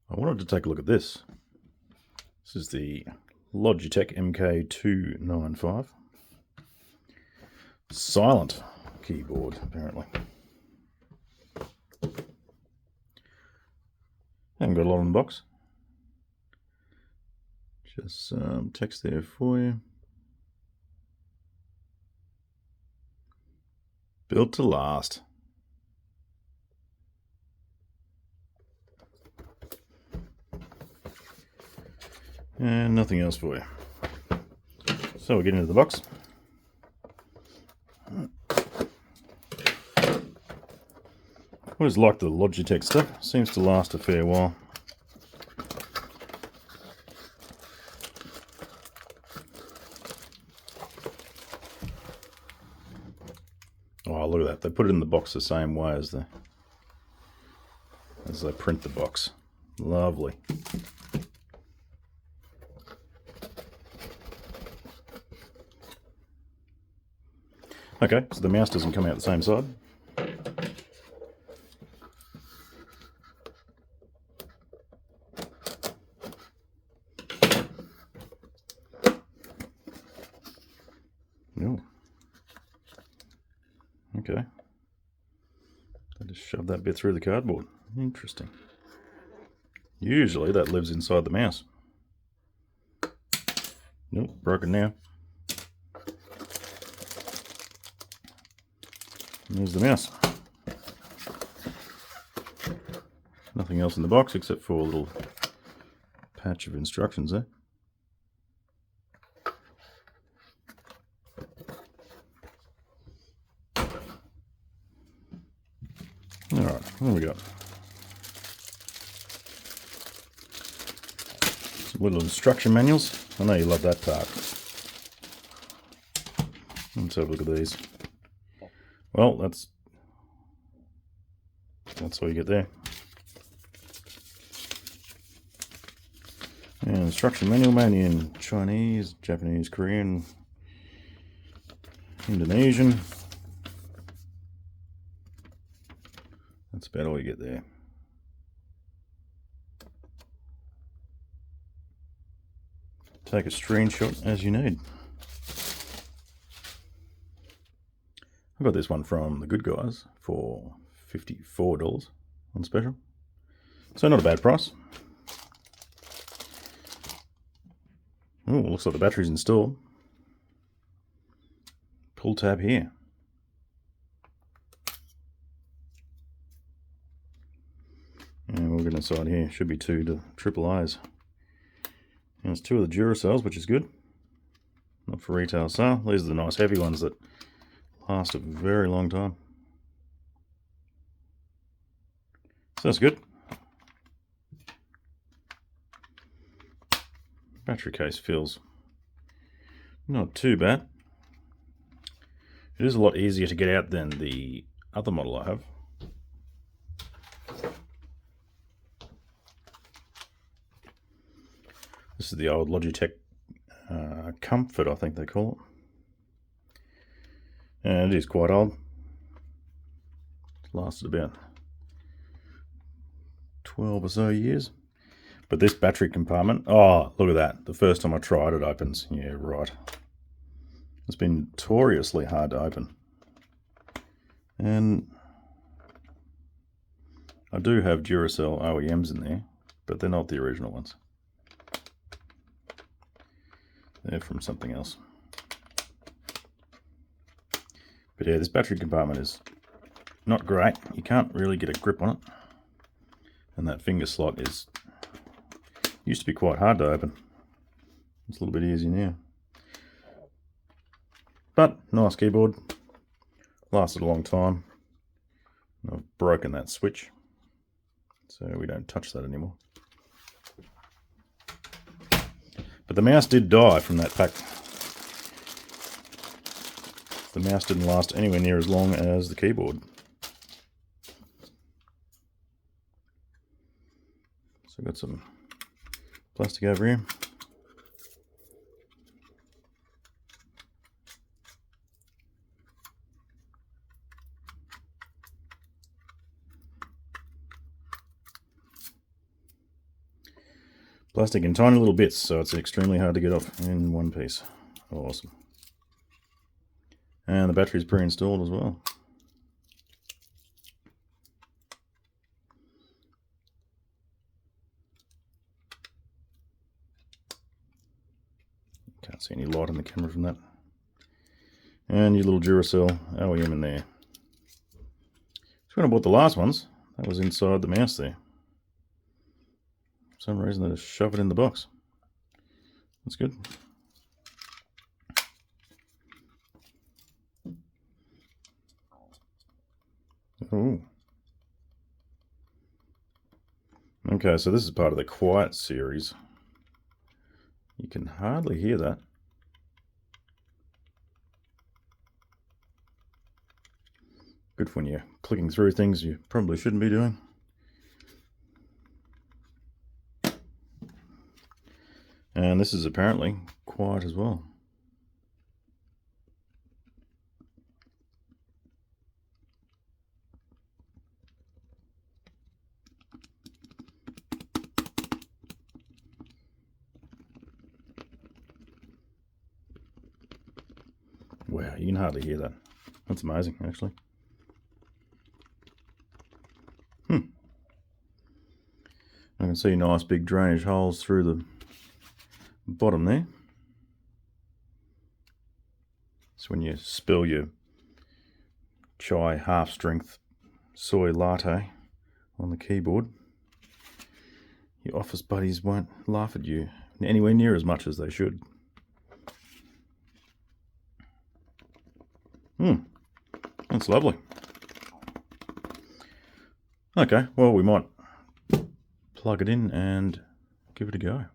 I wanted to take a look at this. This is the Logitech MK295. Silent keyboard, apparently. Haven't got a lot in the box. Just some text there for you. Built to last. And nothing else for you. So we'll get into the box. I always like the Logitech stuff. Seems to last a fair while. Oh, look at that. They put it in the box the same way as they print the box. Lovely. Okay, so the mouse doesn't come out the same side. Oh. Okay. I just shoved that bit through the cardboard. Interesting. Usually that lives inside the mouse. Nope, broken now. There's the mouse. Nothing else in the box except for a little patch of instructions there. Alright, what do we got? Some little instruction manuals. I know you love that part. Let's have a look at these. Well, that's all you get there. And instruction manual, mainly in Chinese, Japanese, Korean, Indonesian. That's about all you get there. Take a screenshot as you need. I got this one from the Good Guys for $54 on special. So not a bad price. Oh, looks like the battery's installed. Pull tab here. And we'll get inside here. Should be two AAAs. And it's two of the Duracells, which is good. Not for retail sale. These are the nice heavy ones that last a very long time. So that's good. Battery case feels not too bad. It is a lot easier to get out than the other model I have. This is the old Logitech Comfort, I think they call it. And it is quite old. It's lasted about 12 or so years. But this battery compartment, oh, look at that. The first time I tried it opens. Yeah, right. It's been notoriously hard to open. And I do have Duracell OEMs in there, but they're not the original ones. They're from something else. But yeah, this battery compartment is not great. You can't really get a grip on it. And that finger slot used to be quite hard to open. It's a little bit easier now. But nice keyboard. Lasted a long time. I've broken that switch, so we don't touch that anymore. But the mouse did die from that pack. The mouse didn't last anywhere near as long as the keyboard. So I've got some plastic over here. Plastic in tiny little bits, so it's extremely hard to get off in one piece. Awesome. And the battery's pre-installed as well. Can't see any light on the camera from that. And your little Duracell OEM in there. So when I bought the last ones, that was inside the mouse there. For some reason they just shove it in the box. That's good. Oh. Okay, so this is part of the quiet series. You can hardly hear that. Good for when you're clicking through things you probably shouldn't be doing. And this is apparently quiet as well. Wow, you can hardly hear that. That's amazing, actually. I can see nice big drainage holes through the bottom there. So when you spill your chai half-strength soy latte on the keyboard, your office buddies won't laugh at you anywhere near as much as they should. That's lovely. Okay, well, we might plug it in and give it a go.